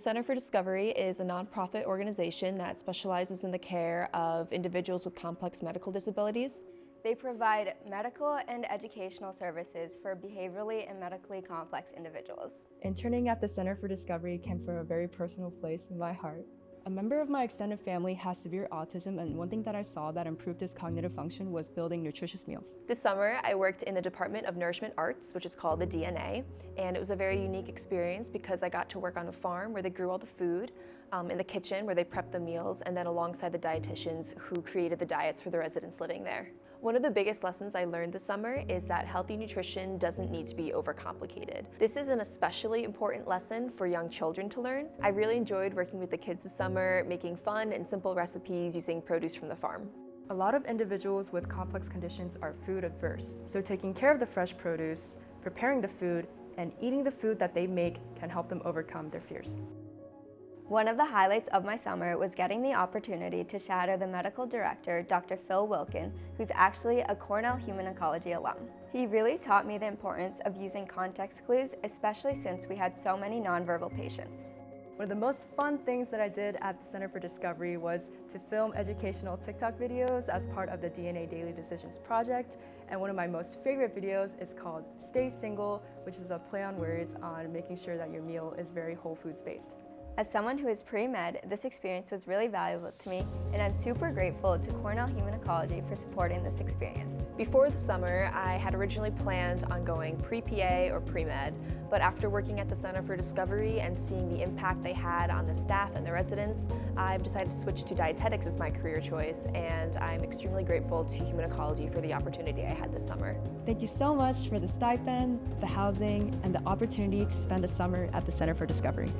Center for Discovery is a nonprofit organization that specializes in the care of individuals with complex medical disabilities. They provide medical and educational services for behaviorally and medically complex individuals. Interning at the Center for Discovery came from a very personal place in my heart. A member of my extended family has severe autism, and one thing that I saw that improved his cognitive function was building nutritious meals. This summer, I worked in the Department of Nourishment Arts, which is called the DNA, and it was a very unique experience because I got to work on the farm where they grew all the food, in the kitchen where they prepped the meals, and then alongside the dietitians who created the diets for the residents living there. One of the biggest lessons I learned this summer is that healthy nutrition doesn't need to be overcomplicated. This is an especially important lesson for young children to learn. I really enjoyed working with the kids this summer, making fun and simple recipes using produce from the farm. A lot of individuals with complex conditions are food averse, so taking care of the fresh produce, preparing the food, and eating the food that they make can help them overcome their fears. One of the highlights of my summer was getting the opportunity to shadow the medical director, Dr. Phil Wilken, who's actually a Cornell Human Ecology alum. He really taught me the importance of using context clues, especially since we had so many nonverbal patients. One of the most fun things that I did at the Center for Discovery was to film educational TikTok videos as part of the DNA Daily Decisions project. And one of my most favorite videos is called Stay Single, which is a play on words on making sure that your meal is very whole foods based. As someone who is pre-med, this experience was really valuable to me, and I'm super grateful to Cornell Human Ecology for supporting this experience. Before the summer, I had originally planned on going pre-PA or pre-med, but after working at the Center for Discovery and seeing the impact they had on the staff and the residents, I've decided to switch to dietetics as my career choice, and I'm extremely grateful to Human Ecology for the opportunity I had this summer. Thank you so much for the stipend, the housing, and the opportunity to spend a summer at the Center for Discovery.